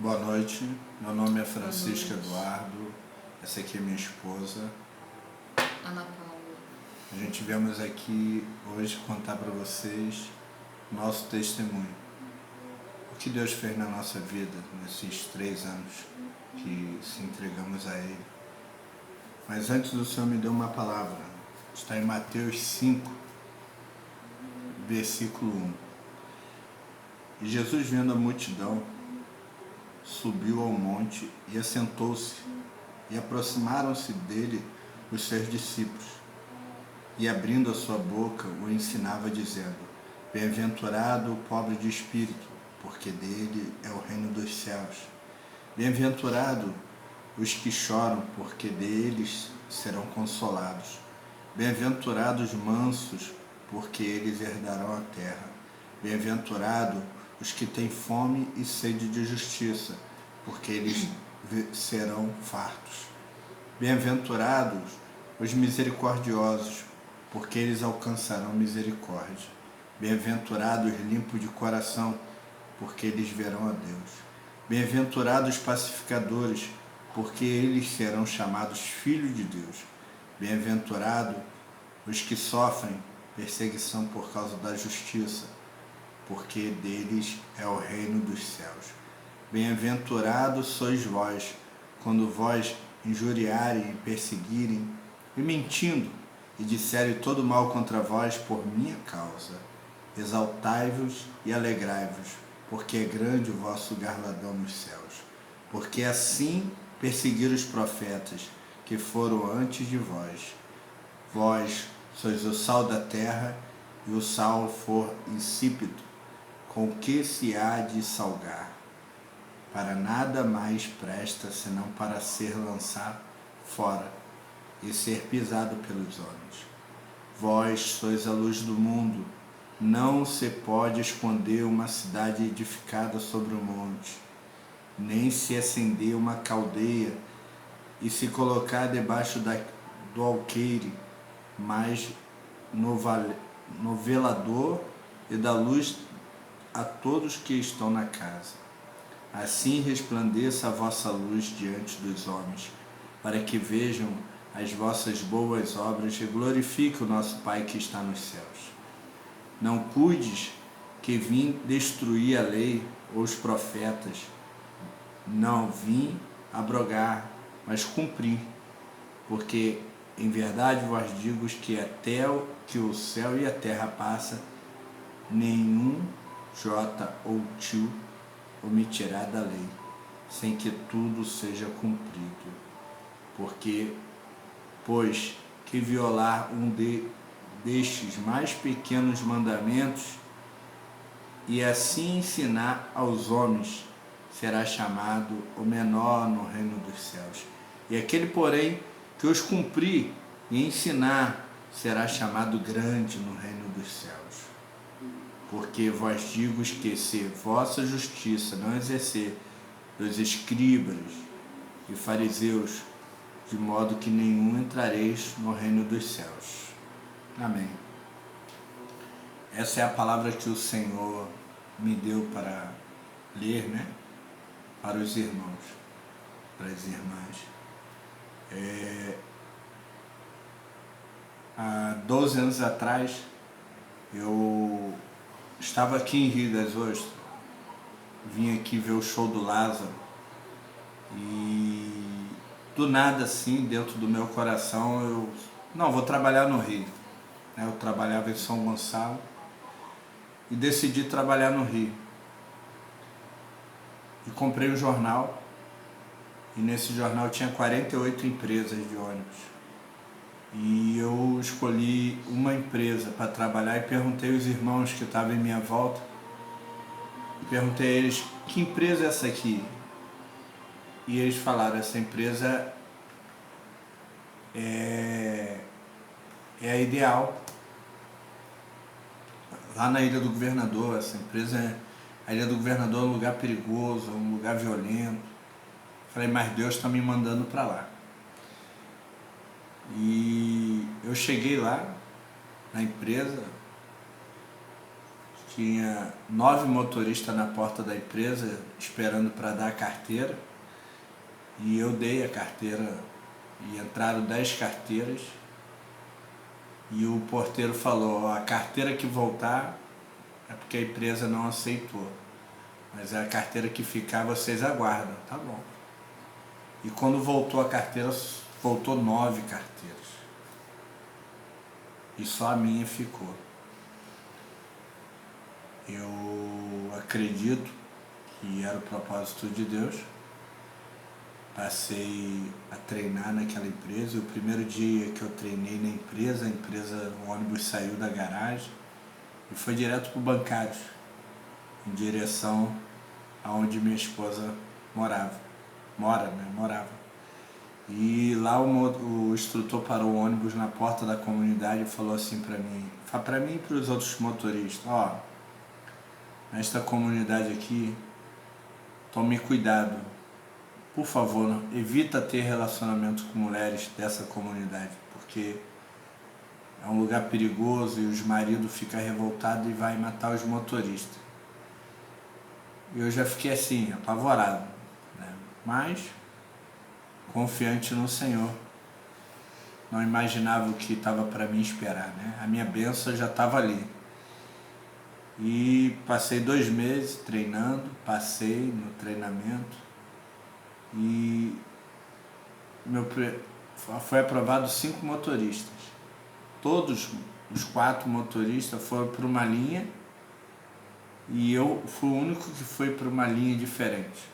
Boa noite, meu nome é Francisco Eduardo, essa aqui é minha esposa. Ana Paula. A gente viemos aqui hoje contar para vocês nosso testemunho. O que Deus fez na nossa vida nesses 3 anos que se entregamos a Ele. Mas antes o Senhor me deu uma palavra, está em Mateus 5, versículo 1. E Jesus, vendo a multidão, subiu ao monte e assentou-se, e aproximaram-se dele os seus discípulos, e abrindo a sua boca o ensinava, dizendo: Bem-aventurado o pobre de espírito, porque dele é o reino dos céus. Bem-aventurado os que choram, porque deles serão consolados. Bem-aventurados os mansos, porque eles herdarão a terra. Bem-aventurado os que têm fome e sede de justiça, porque eles serão fartos. Bem-aventurados os misericordiosos, porque eles alcançarão misericórdia. Bem-aventurados os limpos de coração, porque eles verão a Deus. Bem-aventurados os pacificadores, porque eles serão chamados filhos de Deus. Bem-aventurados os que sofrem perseguição por causa da justiça, porque deles é o reino dos céus. Bem-aventurados sois vós, quando vós injuriarem e perseguirem, e mentindo, e disserem todo mal contra vós por minha causa. Exaltai-vos e alegrai-vos, porque é grande o vosso galardão nos céus. Porque assim perseguiram os profetas que foram antes de vós. Vós sois o sal da terra, e o sal for insípido, com que se há de salgar? Para nada mais presta, senão para ser lançado fora e ser pisado pelos homens. Vós sois a luz do mundo. Não se pode esconder uma cidade edificada sobre o monte, nem se acender uma caldeia e se colocar debaixo do alqueire, mas no velador, e dá luz a todos que estão na casa. Assim resplandeça a vossa luz diante dos homens, para que vejam as vossas boas obras e glorifiquem o nosso Pai que está nos céus. Não cuides que vim destruir a lei ou os profetas. Não vim abrogar, mas cumprir. Porque em verdade vos digo que até que o céu e a terra passam, nenhum jota ou tio omitirá da lei, sem que tudo seja cumprido. Pois que violar destes mais pequenos mandamentos e assim ensinar aos homens, será chamado o menor no reino dos céus. E aquele, porém, que os cumprir e ensinar, será chamado grande no reino dos céus. Porque vós digo que se vossa justiça não exercer dos escribas e fariseus, de modo que nenhum entrareis no reino dos céus. Amém. Essa é a palavra que o Senhor me deu para ler, para os irmãos, para as irmãs. Há 12 anos atrás, eu estava aqui em Rio das Ostras, vim aqui ver o show do Lázaro, e do nada assim, dentro do meu coração, vou trabalhar no Rio. Eu trabalhava em São Gonçalo e decidi trabalhar no Rio. E comprei um jornal, e nesse jornal tinha 48 empresas de ônibus. E eu escolhi uma empresa para trabalhar e perguntei aos irmãos que estavam em minha volta, perguntei a eles: que empresa é essa aqui? E eles falaram: essa empresa é a Ideal, lá na Ilha do Governador. Essa empresa, a Ilha do Governador é um lugar perigoso, um lugar violento. Falei: mas Deus está me mandando para lá. E eu cheguei lá na empresa, Tinha 9 motoristas na porta da empresa esperando para dar a carteira. E eu dei a carteira e entraram 10 carteiras. E o porteiro falou, ó, a carteira que voltar é porque a empresa não aceitou. Mas a carteira que ficar vocês aguardam. Tá bom. E quando voltou a carteira, voltou 9 carteiras. E só a minha ficou. Eu acredito que era o propósito de Deus. Passei a treinar naquela empresa. O primeiro dia que eu treinei na empresa, o ônibus saiu da garagem e foi direto para o Bancários, em direção aonde minha esposa morava. Morava. E lá o instrutor parou o ônibus na porta da comunidade e falou assim para mim e para os outros motoristas, ó, nesta comunidade aqui, tome cuidado. Por favor, evita ter relacionamento com mulheres dessa comunidade, porque é um lugar perigoso e os maridos ficam revoltados e vai matar os motoristas. E eu já fiquei assim, apavorado, né? Mas confiante no Senhor. Não imaginava o que estava para mim esperar, né? A minha bênção já estava ali. E passei 2 meses treinando, passei no treinamento e foi aprovado 5 motoristas. Todos os 4 motoristas foram para uma linha e eu fui o único que foi para uma linha diferente.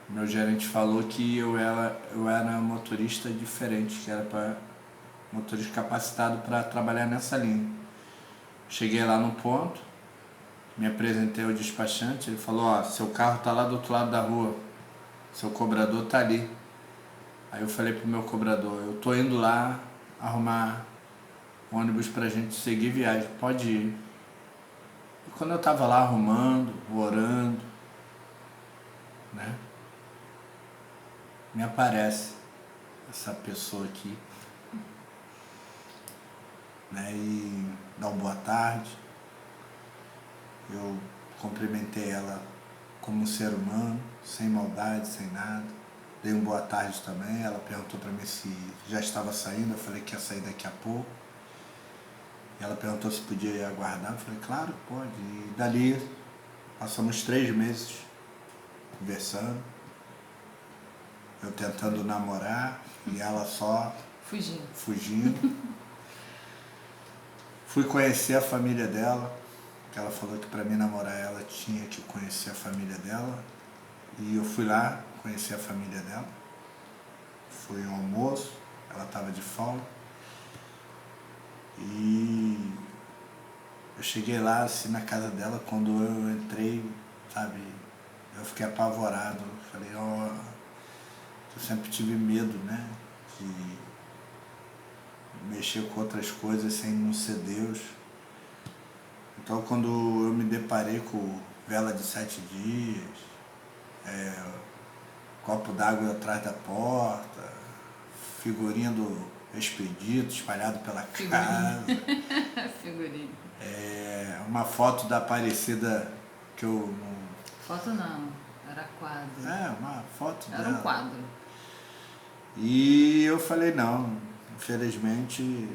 Meu gerente falou que eu era motorista diferente, que era para motorista capacitado para trabalhar nessa linha. Cheguei lá no ponto, me apresentei ao despachante, ele falou, ó, seu carro está lá do outro lado da rua, seu cobrador está ali. Aí eu falei pro meu cobrador, eu tô indo lá arrumar ônibus pra gente seguir viagem, pode ir. E quando eu tava lá arrumando, orando, né, me aparece essa pessoa aqui, né, e dá uma boa tarde. Eu cumprimentei ela como um ser humano, sem maldade, sem nada. Dei uma boa tarde também. Ela perguntou para mim se já estava saindo. Eu falei que ia sair daqui a pouco. E ela perguntou se podia aguardar. Eu falei, claro, pode. E dali passamos 3 meses conversando. Eu tentando namorar e ela só fugindo. Fui conhecer a família dela, que ela falou que para mim namorar ela tinha que conhecer a família dela. E eu fui lá conhecer a família dela. Foi um almoço, ela estava de folga. E eu cheguei lá assim na casa dela, quando eu entrei, sabe, eu fiquei apavorado. Falei, ó, eu sempre tive medo, né, de mexer com outras coisas sem não ser Deus. Então quando eu me deparei com vela de 7 dias, copo d'água atrás da porta, figurinha do Expedito espalhado pela casa, Figurinha. uma foto da Aparecida que eu... Foto não, era quadro. Uma foto Era dela. um quadro. E eu falei, não, infelizmente,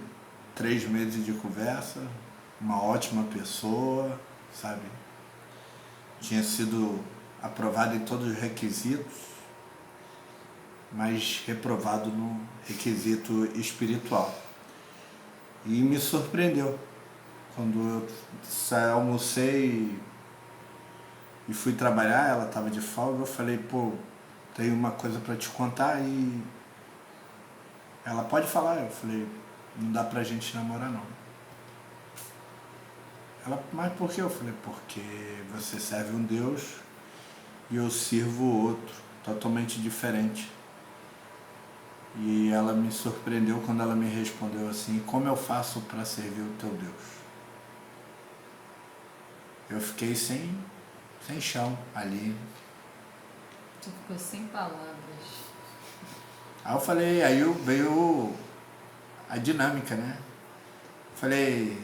3 meses de conversa, uma ótima pessoa, sabe? Tinha sido aprovado em todos os requisitos, mas reprovado no requisito espiritual. E me surpreendeu. Quando eu almocei e fui trabalhar, ela estava de folga, eu falei, pô, tenho uma coisa para te contar. E ela, pode falar. Eu falei, não dá pra gente namorar não. Ela, mas por quê? Eu falei, porque você serve um Deus e eu sirvo outro, totalmente diferente. E ela me surpreendeu quando ela me respondeu assim, como eu faço para servir o teu Deus? Eu fiquei sem chão ali. Tu ficou sem palavras. Aí eu falei, aí veio a dinâmica, né? Falei,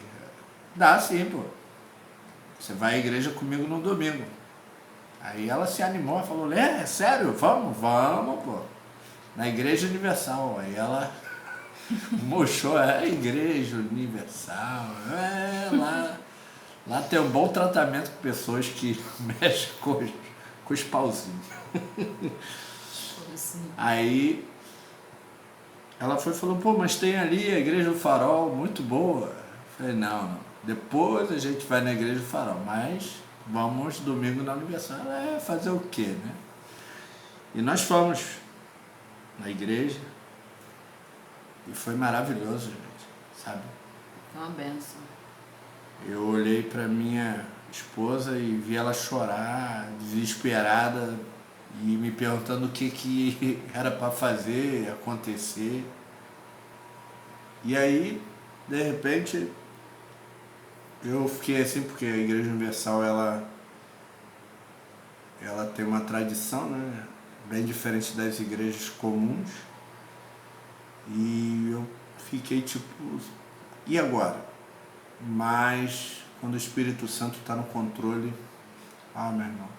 dá sim, pô. você vai à igreja comigo no domingo. Aí ela se animou, falou, é sério? Vamos, pô. Na Igreja Universal. Aí ela mostrou, a Igreja Universal, lá tem um bom tratamento com pessoas que mexem com os pauzinhos. Aí ela foi e falou, pô, mas tem ali a Igreja do Farol, muito boa. Eu falei, não, depois a gente vai na Igreja do Farol, mas vamos domingo na Universal. Fazer o quê, né? E nós fomos na igreja e foi maravilhoso, gente, sabe? Foi uma benção. Eu olhei para minha esposa e vi ela chorar, desesperada, e me perguntando o que era para fazer, acontecer. E aí, de repente, eu fiquei assim, porque a Igreja Universal, ela tem uma tradição, né, bem diferente das igrejas comuns. E eu fiquei tipo, e agora? Mas quando o Espírito Santo está no controle, meu irmão.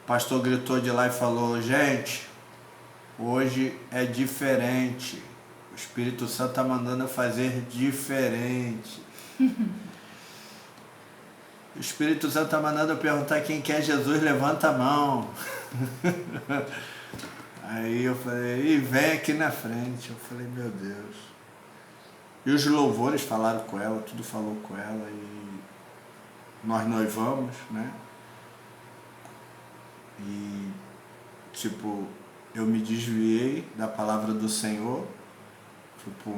O pastor gritou de lá e falou, gente, hoje é diferente. O Espírito Santo está mandando eu fazer diferente. O Espírito Santo está mandando eu perguntar quem quer Jesus, levanta a mão. Aí eu falei, e vem aqui na frente. Eu falei, meu Deus. E os louvores falaram com ela, tudo falou com ela, e nós noivamos, né? E, tipo, eu me desviei da palavra do Senhor, fui